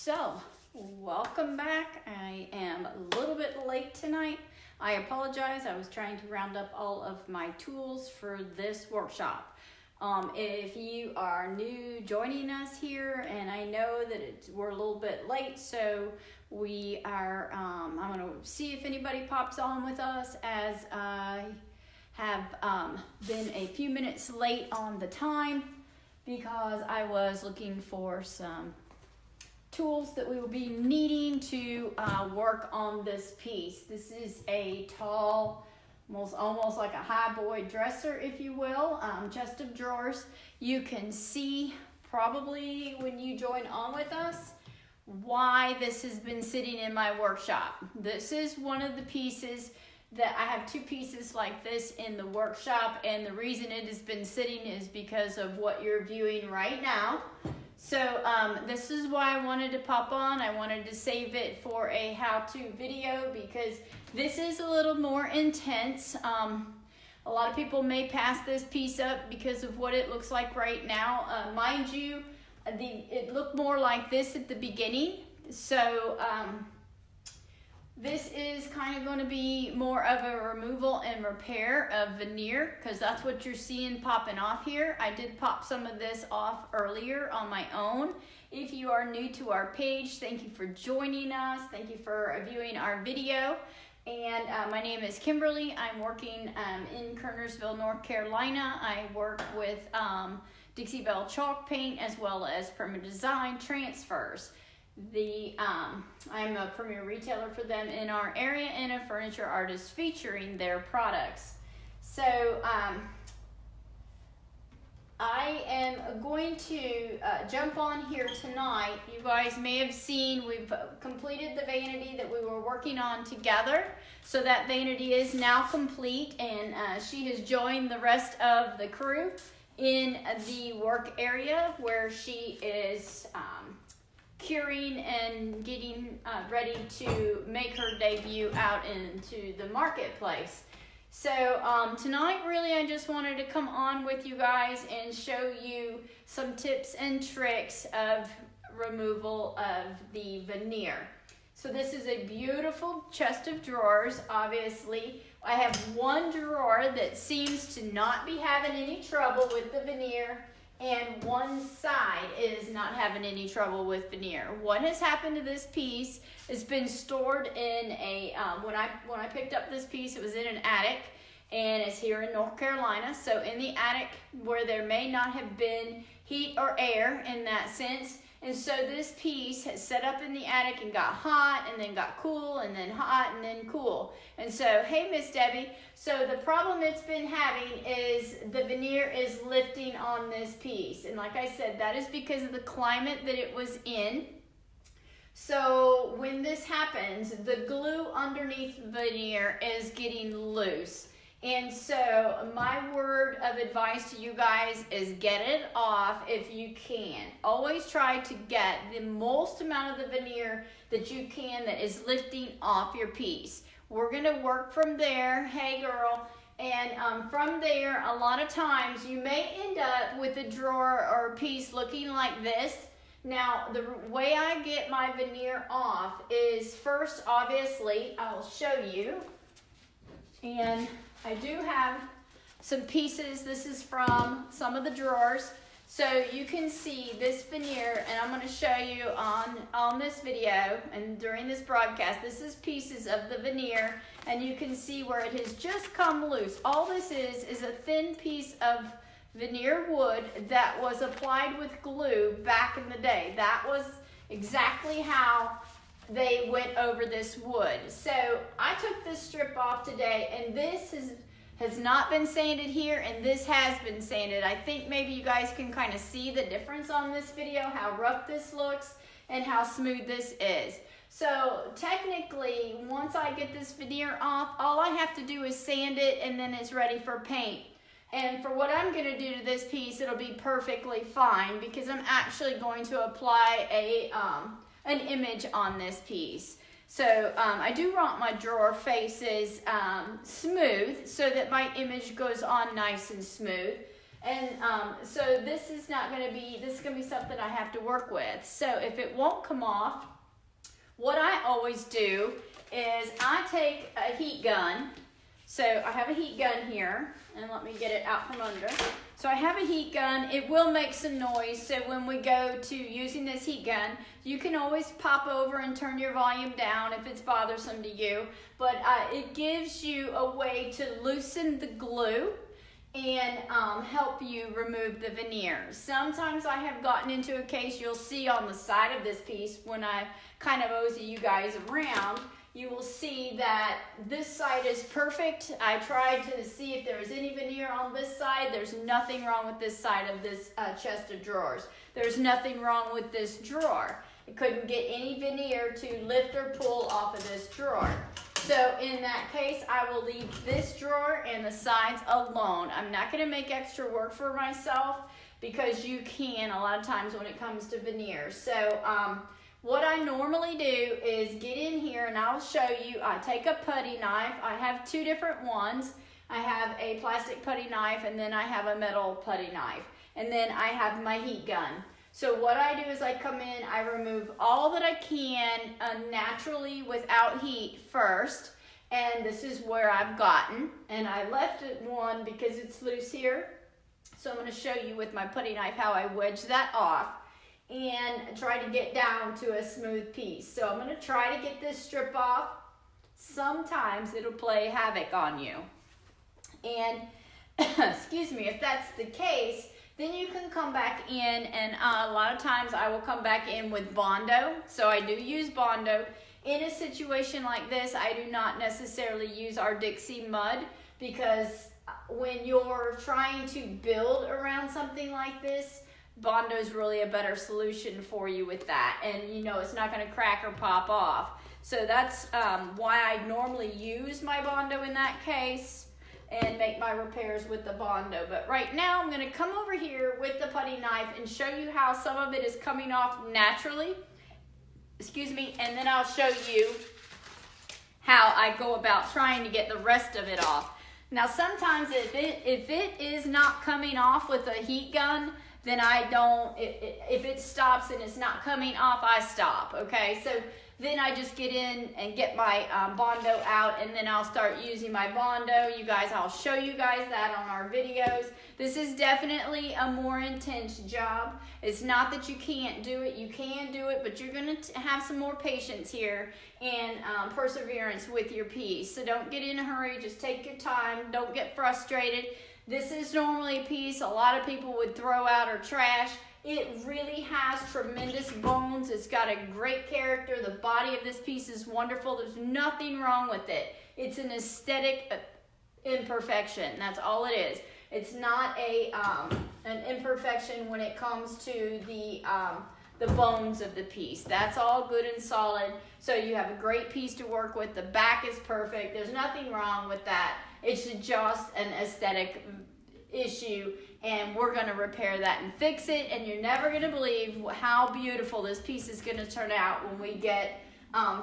So, welcome back. I am a little bit late tonight. I apologize. I was trying to round up all of my tools for this workshop. If you are new joining us here, and I know that we're a little bit late, so we are, I'm going to see if anybody pops on with us, as I have been a few minutes late on the time because I was looking for some tools that we will be needing to work on this piece. This is a tall, almost like a high boy dresser, if you will, chest of drawers. You can see probably when you join on with us why this has been sitting in my workshop. This is one of the pieces that I have two pieces like this in the workshop, and the reason it has been sitting is because of what you're viewing right now. So this is why I wanted to pop on. I wanted to save it for a how-to video because this is a little more intense. A lot of people may pass this piece up because of what it looks like right now. Mind you, it looked more like this at the beginning. So this is kind of going to be more of a removal and repair of veneer because that's what you're seeing popping off here. I did pop some of this off earlier on my own. If you are new to our page, thank you for joining us. Thank you for viewing our video. And my name is Kimberly. I'm working in Kernersville, North Carolina. I work with Dixie Belle chalk paint as well as Permanent Design transfers. I'm a premier retailer for them in our area and a furniture artist featuring their products. So I am going to jump on here tonight. You guys may have seen we've completed the vanity that we were working on together. So that vanity is now complete, and she has joined the rest of the crew in the work area where she is curing and getting ready to make her debut out into the marketplace. So tonight really I just wanted to come on with you guys and show you some tips and tricks of removal of the veneer. So this is a beautiful chest of drawers. Obviously I have one drawer that seems to not be having any trouble with the veneer, and one side is not having any trouble with veneer. What has happened to this piece has been stored in a, when I picked up this piece, it was in an attic, and it's here in North Carolina. So in the attic where there may not have been heat or air in that sense, and so this piece has set up in the attic and got hot and then got cool and then hot and then cool. And so, hey, Miss Debbie. So the problem it's been having is the veneer is lifting on this piece. And like I said, that is because of the climate that it was in. So when this happens, the glue underneath the veneer is getting loose. And so my word of advice to you guys is get it off if you can. Always try to get the most amount of the veneer that you can that is lifting off your piece. We're going to work from there. Hey, girl. And from there, a lot of times you may end up with a drawer or a piece looking like this. Now, the way I get my veneer off is first, obviously, I'll show you. And I do have some pieces. This is from some of the drawers. So you can see this veneer, and I'm going to show you on this video and during this broadcast. This is pieces of the veneer, and you can see where it has just come loose. All this is a thin piece of veneer wood that was applied with glue back in the day. That was exactly how they went over this wood. So I took this strip off today, and this has not been sanded here, and this has been sanded. I think maybe you guys can kind of see the difference on this video, how rough this looks and how smooth this is. So technically, once I get this veneer off, all I have to do is sand it, and then it's ready for paint. And for what I'm going to do to this piece, it'll be perfectly fine because I'm actually going to apply an image on this piece. So I do want my drawer faces smooth so that my image goes on nice and smooth. And so this is going to be something I have to work with. So if it won't come off, what I always do is I take a heat gun. So I have a heat gun here, and let me get it out from under. So I have a heat gun. It will make some noise, so when we go to using this heat gun, you can always pop over and turn your volume down if it's bothersome to you. But it gives you a way to loosen the glue and help you remove the veneer. Sometimes I have gotten into a case, you'll see on the side of this piece, when I kind of mosey you guys around, you will see that this side is perfect. I tried to see if there was any veneer on this side. There's nothing wrong with this side of this chest of drawers. There's nothing wrong with this drawer. I couldn't get any veneer to lift or pull off of this drawer. So in that case, I will leave this drawer and the sides alone. I'm not gonna make extra work for myself because you can a lot of times when it comes to veneer. So what I normally do is get in here and I'll show you. I take a putty knife. I have two different ones. I have a plastic putty knife and then I have a metal putty knife. And then I have my heat gun. So what I do is I come in, I remove all that I can naturally without heat first. And this is where I've gotten. And I left it one because it's loose here. So I'm going to show you with my putty knife how I wedge that off and try to get down to a smooth piece. So I'm going to try to get this strip off. Sometimes it'll play havoc on you. And excuse me, if that's the case, then you can come back in, and a lot of times I will come back in with Bondo. So I do use Bondo. In a situation like this, I do not necessarily use our Dixie mud, because when you're trying to build around something like this, Bondo is really a better solution for you with that. And you know it's not going to crack or pop off. So that's why I normally use my Bondo in that case and make my repairs with the Bondo. But right now I'm going to come over here with the putty knife and show you how some of it is coming off naturally. Excuse me. And then I'll show you how I go about trying to get the rest of it off. Now sometimes if it is not coming off with a heat gun, then I don't, if it stops and it's not coming off, I stop, okay? So then I just get in and get my Bondo out, and then I'll start using my Bondo. You guys, I'll show you guys that on our videos. This is definitely a more intense job. It's not that you can't do it, you can do it, but you're gonna have some more patience here and perseverance with your piece. So don't get in a hurry, just take your time, don't get frustrated. This is normally a piece a lot of people would throw out or trash. It really has tremendous bones. It's got a great character. The body of this piece is wonderful. There's nothing wrong with it. It's an aesthetic imperfection. That's all it is. It's not an imperfection when it comes to the bones of the piece. That's all good and solid. So you have a great piece to work with. The back is perfect. There's nothing wrong with that. It's just an aesthetic issue, and we're going to repair that and fix it, and you're never going to believe how beautiful this piece is going to turn out when we get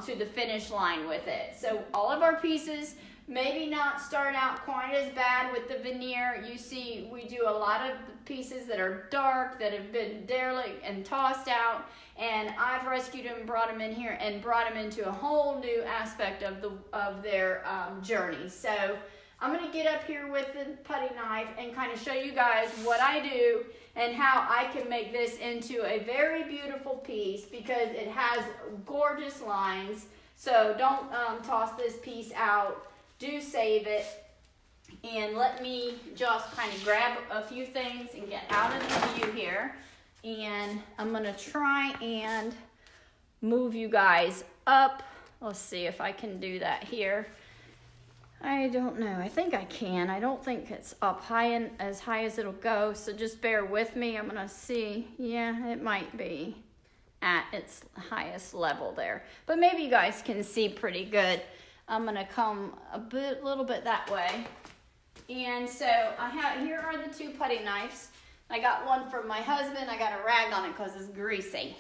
to the finish line with it. So all of our pieces maybe not start out quite as bad with the veneer. You see, we do a lot of pieces that are dark, that have been derelict and tossed out, and I've rescued them, brought them in here, and brought them into a whole new aspect of their journey. So I'm going to get up here with the putty knife and kind of show you guys what I do and how I can make this into a very beautiful piece, because it has gorgeous lines. So don't toss this piece out. Do save it. And let me just kind of grab a few things and get out of the view here. And I'm going to try and move you guys up. Let's see if I can do that here. I don't know. I think I can. I don't think it's up high and as high as it'll go, so just bear with me. I'm going to see. Yeah, it might be at its highest level there. But maybe you guys can see pretty good. I'm going to come a little bit that way. And so here are the two putty knives. I got one from my husband. I got a rag on it because it's greasy.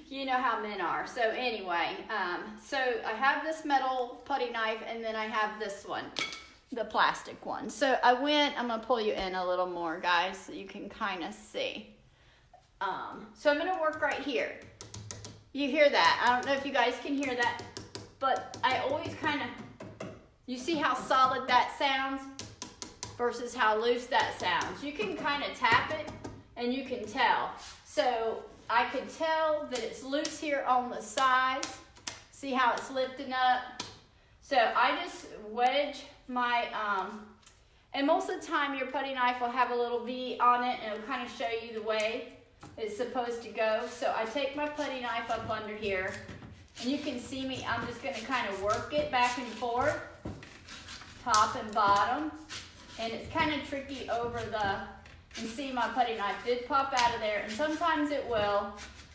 You know how men are. So anyway, so I have this metal putty knife, and then I have this one. the plastic one. So I'm gonna pull you in a little more, guys, so you can kind of see. So I'm gonna work right here. You hear that? I don't know if you guys can hear that, but I always kind of, you see how solid that sounds versus how loose that sounds. You can kind of tap it and you can tell. So I can tell that it's loose here on the sides. See how it's lifting up? So I just wedge my, and most of the time your putty knife will have a little V on it and it'll kind of show you the way it's supposed to go. So I take my putty knife up under here and you can see me, I'm just gonna kind of work it back and forth, top and bottom. And it's kind of tricky over and see my putty knife did pop out of there, and sometimes it will.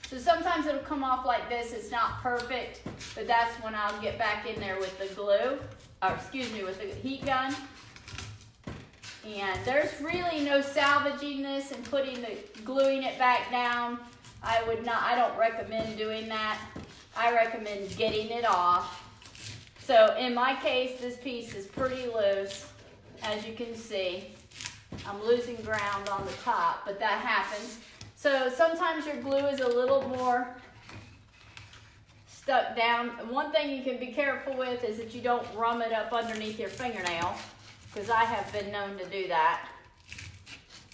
So sometimes it'll come off like this, it's not perfect, but that's when I'll get back in there with the glue, or excuse me, with the heat gun. And there's really no salvaging this and gluing it back down. I don't recommend doing that. I recommend getting it off. So in my case, this piece is pretty loose, as you can see. I'm losing ground on the top, but that happens. So sometimes your glue is a little more stuck down. One thing you can be careful with is that you don't rum it up underneath your fingernail, because I have been known to do that.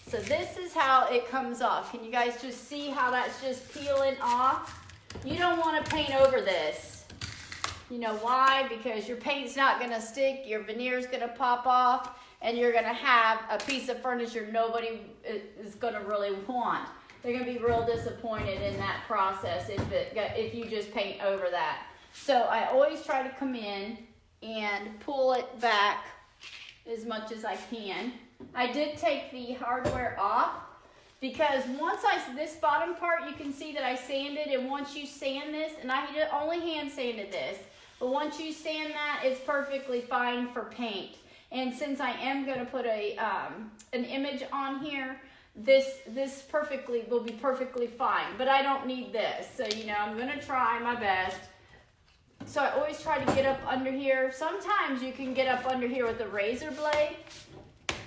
So this is how it comes off. Can you guys just see how that's just peeling off? You don't want to paint over this. You know why? Because your paint's not going to stick, your veneer's going to pop off, and you're going to have a piece of furniture nobody is going to really want. They're going to be real disappointed in that process if you just paint over that. So I always try to come in and pull it back as much as I can. I did take the hardware off because this bottom part, you can see that I sanded, and once you sand this, and I only hand sanded this, but once you sand that, it's perfectly fine for paint. And since I am going to put an image on here, this will be perfectly fine, but I don't need this. So, you know, I'm going to try my best. So I always try to get up under here. Sometimes you can get up under here with a razor blade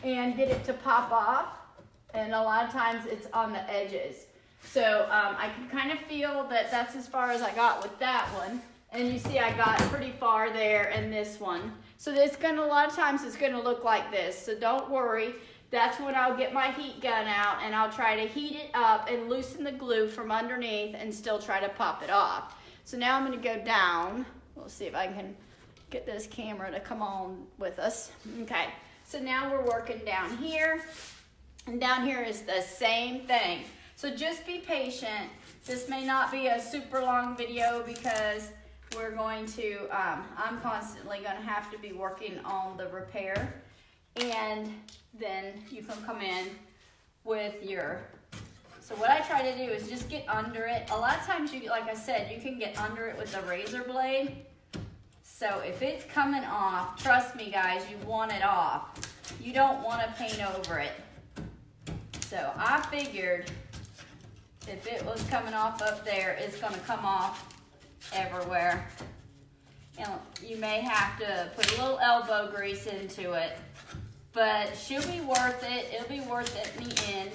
and get it to pop off. And a lot of times it's on the edges. So I can kind of feel that that's as far as I got with that one. And you see I got pretty far there in this one. So a lot of times it's gonna look like this. So don't worry. That's when I'll get my heat gun out and I'll try to heat it up and loosen the glue from underneath and still try to pop it off. So now I'm gonna go down. We'll see if I can get this camera to come on with us. Okay, so now we're working down here. And down here is the same thing. So just be patient. This may not be a super long video because we're going to, I'm constantly gonna have to be working on the repair. And then you can come in with so what I try to do is just get under it. A lot of times, like I said, you can get under it with a razor blade. So if it's coming off, trust me guys, you want it off. You don't want to paint over it. So I figured if it was coming off up there, it's gonna come off everywhere. And you may have to put a little elbow grease into it, but she'll be worth it. It'll be worth it in the end.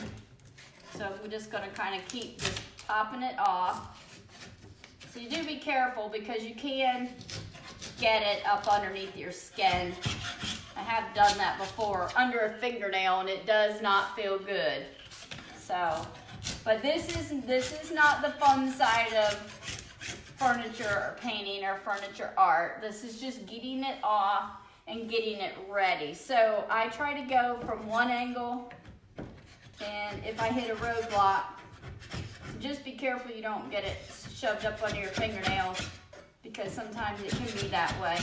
So we're just gonna kind of keep just topping it off. So you do be careful because you can get it up underneath your skin. I have done that before under a fingernail and it does not feel good. So, but this is not the fun side of furniture or painting or furniture art. This is just getting it off and getting it ready. So I try to go from one angle, and if I hit a roadblock, just be careful you don't get it shoved up under your fingernails because sometimes it can be that way.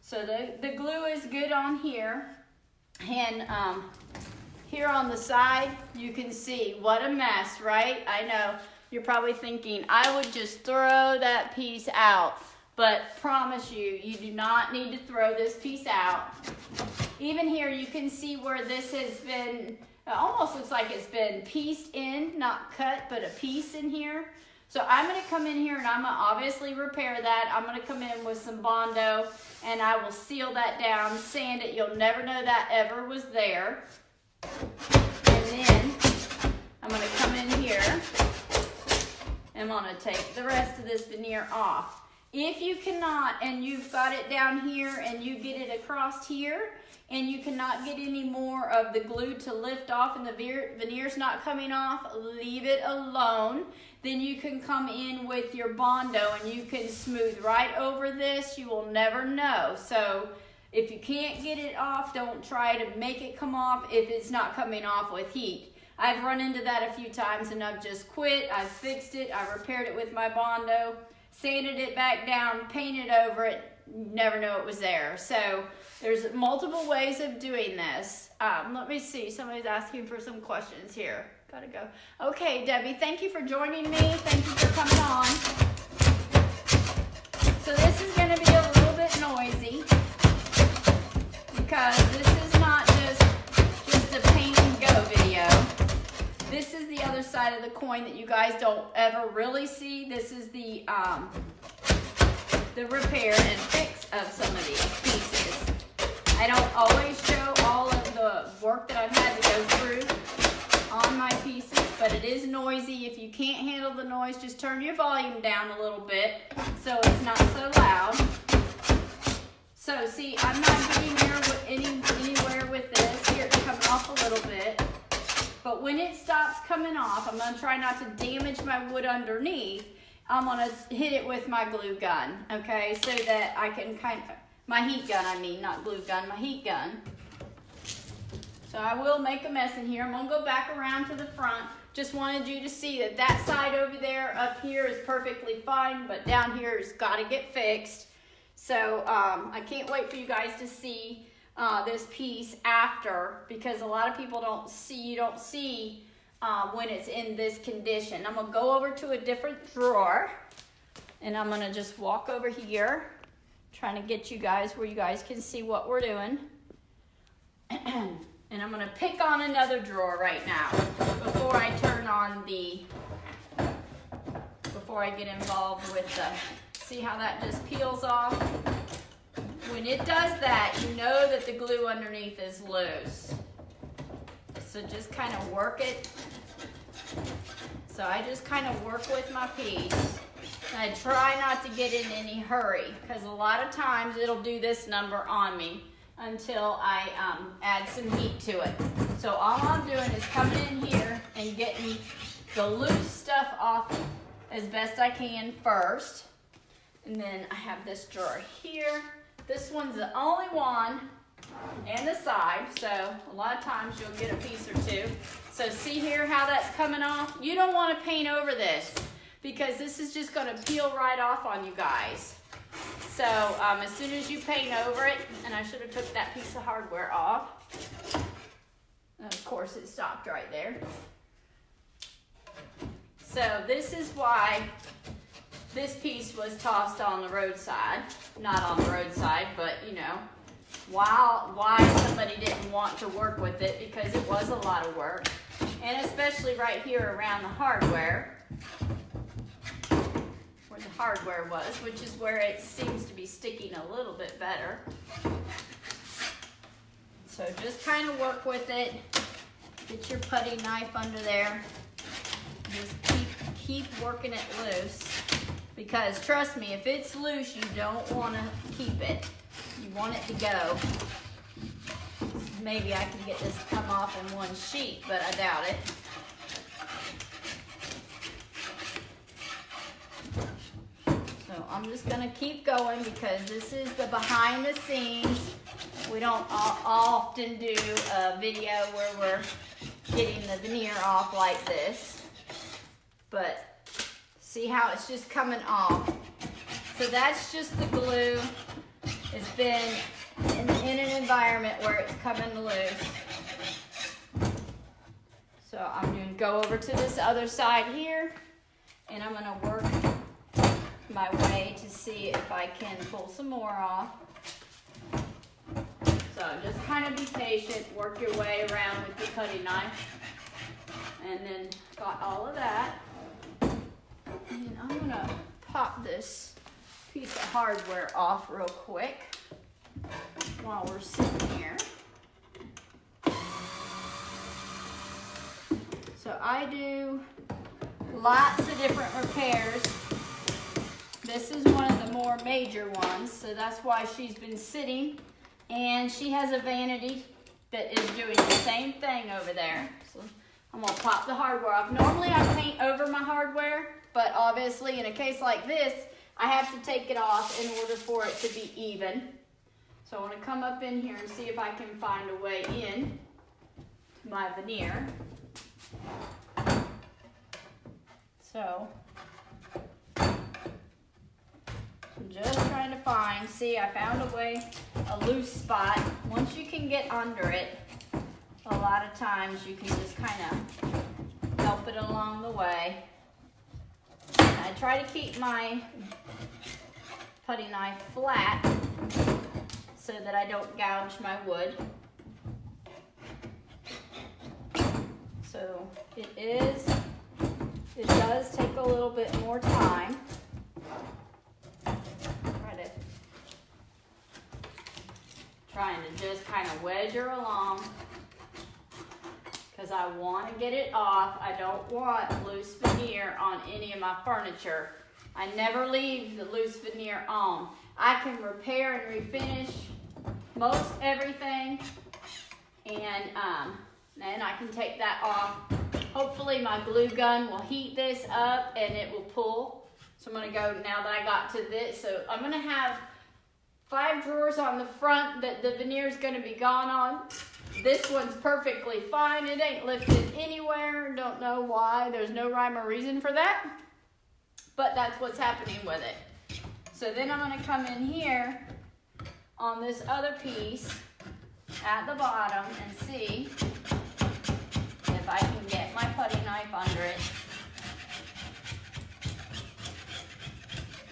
So the glue is good on here, and here on the side you can see what a mess, right? I know you're probably thinking I would just throw that piece out, but promise you, you do not need to throw this piece out. Even here you can see where this has been, it almost looks like it's been pieced in, not cut, but a piece in here. So I'm going to come in here and I'm going to obviously repair that. I'm going to come in with some Bondo and I will seal that down, sand it. You'll never know that ever was there. And then I'm going to come in here and I'm going to take the rest of this veneer off. If you cannot, and you've got it down here and you get it across here, and you cannot get any more of the glue to lift off and the veneer's not coming off, leave it alone. Then you can come in with your Bondo and you can smooth right over this. You will never know. So if you can't get it off, don't try to make it come off if it's not coming off with heat. I've run into that a few times and I've just quit. I've fixed it. I repaired it with my Bondo, sanded it back down, painted over it. Never know it was there. So there's multiple ways of doing this. Let me see. Somebody's asking for some questions here. Gotta go. Okay, Debbie, thank you for joining me. Thank you for coming on. So this is going to be a little bit noisy because this is not just a paint and go video. This is the other side of the coin that you guys don't ever really see. This is the repair and fix of some of these pieces. I don't always show all of the work that I've had to go through on my pieces, but it is noisy. If you can't handle the noise, just turn your volume down a little bit so it's not so loud. So see, I'm not getting anywhere with this. Here, it's coming off a little bit. But when it stops coming off, I'm going to try not to damage my wood underneath. I'm going to hit it with my glue gun, okay, so that I can my heat gun, I mean, not glue gun, my heat gun. So I will make a mess in here. I'm going to go back around to the front. Just wanted you to see that that side over there up here is perfectly fine, but down here has got to get fixed. So I can't wait for you guys to see this piece after, because a lot of people don't see when it's in this condition. I'm gonna go over to a different drawer and I'm gonna just walk over here, trying to get you guys where you guys can see what we're doing. And I'm gonna pick on another drawer right now before I turn on before I get involved with see how that just peels off? When it does that, you know that the glue underneath is loose. So just kind of work it. So I just kind of work with my piece. And I try not to get in any hurry, because a lot of times it'll do this number on me until I add some heat to it. So all I'm doing is coming in here and getting the loose stuff off as best I can first. And then I have this drawer here. This one's the only one, and the side, so a lot of times you'll get a piece or two. So see here how that's coming off? You don't want to paint over this, because this is just going to peel right off on you guys. So as soon as you paint over it, and I should have took that piece of hardware off. And of course it stopped right there. So this is why this piece was tossed on the roadside. Not on the roadside, but you know, why somebody didn't want to work with it, because it was a lot of work. And especially right here around the hardware, where the hardware was, which is where it seems to be sticking a little bit better. So just kind of work with it. Get your putty knife under there. Just keep working it loose. Because trust me, if it's loose, you don't want to keep it. You want it to go. Maybe I can get this to come off in one sheet, but I doubt it. So I'm just going to keep going, because this is the behind the scenes. We don't often do a video where we're getting the veneer off like this. But see how it's just coming off. So that's just the glue. It's been in an environment where it's coming loose. So I'm going to go over to this other side here, and I'm going to work my way to see if I can pull some more off. So just kind of be patient, work your way around with your putty knife. And then got all of that. And I'm gonna pop this piece of hardware off real quick while we're sitting here. So I do lots of different repairs. This is one of the more major ones, so that's why she's been sitting. And she has a vanity that is doing the same thing over there. So I'm gonna pop the hardware off. Normally I paint over my hardware, but obviously in a case like this, I have to take it off in order for it to be even. So I wanna come up in here and see if I can find a way in to my veneer. So, I'm just trying to find, see, I found a way, a loose spot. Once you can get under it, a lot of times you can just kind of help it along the way. And I try to keep my putty knife flat so that I don't gouge my wood. So it does take a little bit more time. Trying to just kind of wedge her along because I want to get it off. I don't want loose veneer on any of my furniture. I never leave the loose veneer on. I can repair and refinish most everything, and then I can take that off. Hopefully my glue gun will heat this up and it will pull. So I'm gonna go, now that I got to this, so I'm gonna have 5 drawers on the front that the veneer is gonna be gone on. This one's perfectly fine. It ain't lifted anywhere. Don't know why. There's no rhyme or reason for that, but that's what's happening with it. So then I'm gonna come in here on this other piece at the bottom and see if I can get my putty knife under it.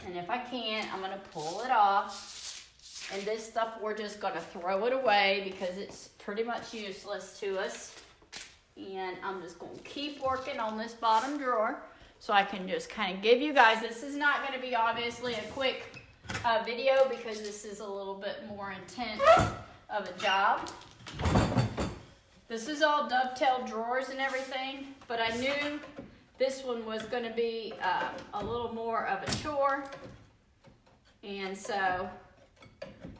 And if I can't, I'm gonna pull it off. And this stuff, we're just gonna throw it away because it's pretty much useless to us. And I'm just gonna keep working on this bottom drawer so I can just kind of give you guys, this is not gonna be obviously a quick video because this is a little bit more intense of a job. This is all dovetail drawers and everything, but I knew this one was gonna be a little more of a chore. And so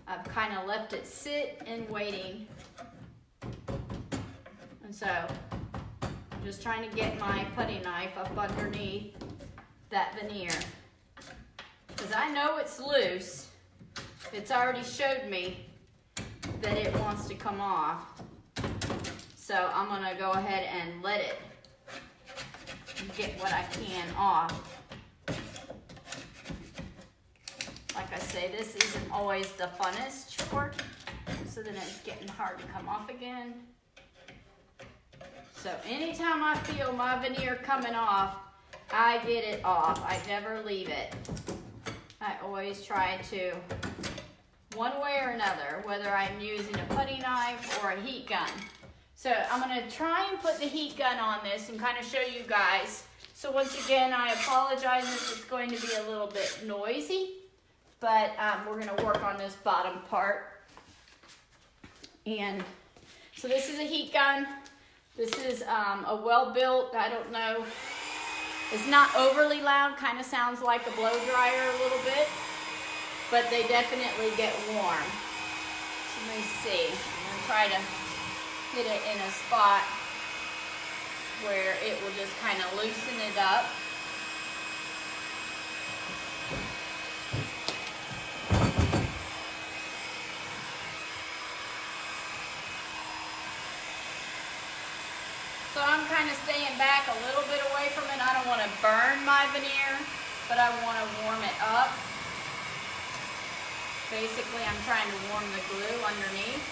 I've kind of left it sit and waiting. And so I'm just trying to get my putty knife up underneath that veneer. Because I know it's loose. It's already showed me that it wants to come off. So I'm gonna go ahead and let it get what I can off. Like I say, this isn't always the funnest chore, so then it's getting hard to come off again. So anytime I feel my veneer coming off, I get it off. I never leave it. I always try to, one way or another, whether I'm using a putty knife or a heat gun. So I'm gonna try and put the heat gun on this and kind of show you guys. So once again, I apologize if it's going to be a little bit noisy. But we're gonna work on this bottom part. And so this is a heat gun. This is a well-built, I don't know, it's not overly loud, kind of sounds like a blow dryer a little bit, but they definitely get warm. So let me see, I'm gonna try to hit it in a spot where it will just kind of loosen it up. So I'm kind of staying back a little bit away from it. I don't want to burn my veneer, but I want to warm it up. Basically, I'm trying to warm the glue underneath.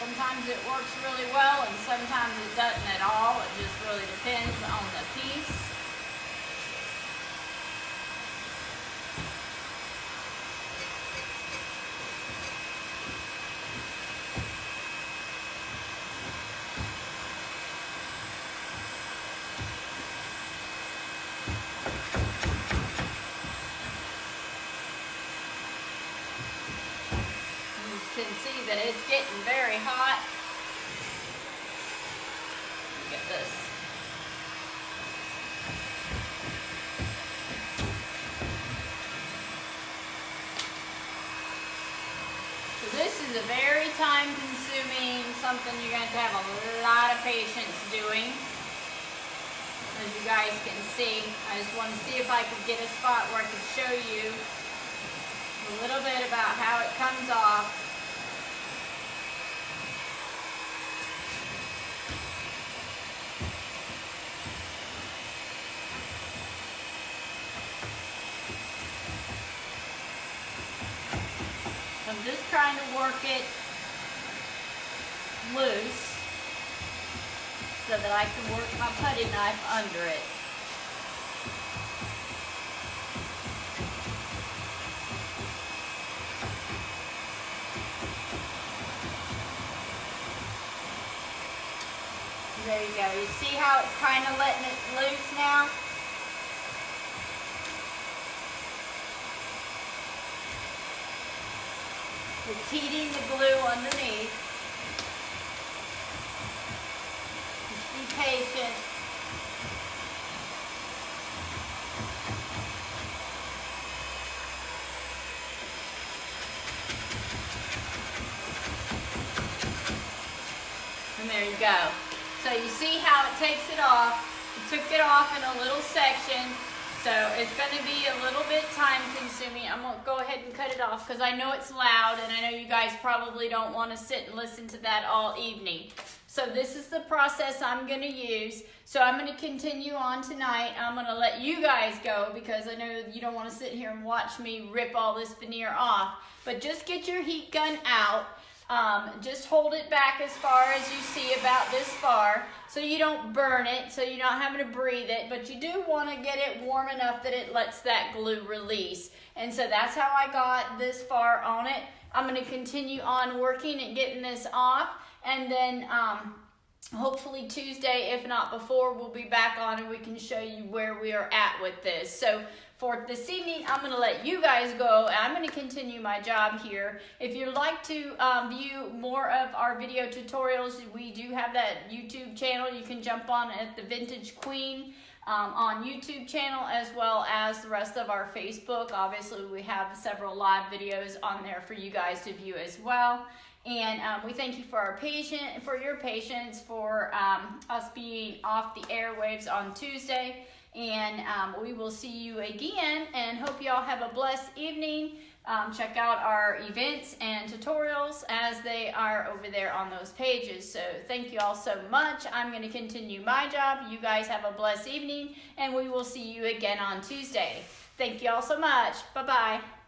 Sometimes it works really well and sometimes it doesn't at all. It just really depends on the piece. You can see that it's getting very hot. Look at this. So this is a very time-consuming, something you're going to have a lot of patience doing. As you guys can see, I just want to see if I could get a spot where I could show you a little bit about how it comes off. I'm just trying to work it loose so that I can work my putty knife under it. There you go. You see how it's kind of letting it loose now? It's heating the glue underneath. Just be patient. And there you go. So you see how it takes it off. It took it off in a little section. So it's going to be a little bit time consuming. I'm going to go ahead and cut it off because I know it's loud and I know you guys probably don't want to sit and listen to that all evening. So this is the process I'm going to use. So I'm going to continue on tonight. I'm going to let you guys go because I know you don't want to sit here and watch me rip all this veneer off. But just get your heat gun out. Just hold it back as far as you see, about this far, so you don't burn it, so you're not having to breathe it, but you do want to get it warm enough that it lets that glue release. And so that's how I got this far on it. I'm going to continue on working and getting this off, and then hopefully Tuesday, if not before, we'll be back on and we can show you where we are at with this. So for this evening, I'm going to let you guys go, and I'm going to continue my job here. If you'd like to view more of our video tutorials, we do have that YouTube channel. You can jump on at the Vintage Queen on YouTube channel, as well as the rest of our Facebook. Obviously, we have several live videos on there for you guys to view as well. And we thank you for your patience, for us being off the airwaves on Tuesday. And we will see you again, and hope you all have a blessed evening. Check out our events and tutorials as they are over there on those pages. So thank you all so much. I'm going to continue my job. You guys have a blessed evening, and we will see you again on Tuesday. Thank you all so much. Bye-bye.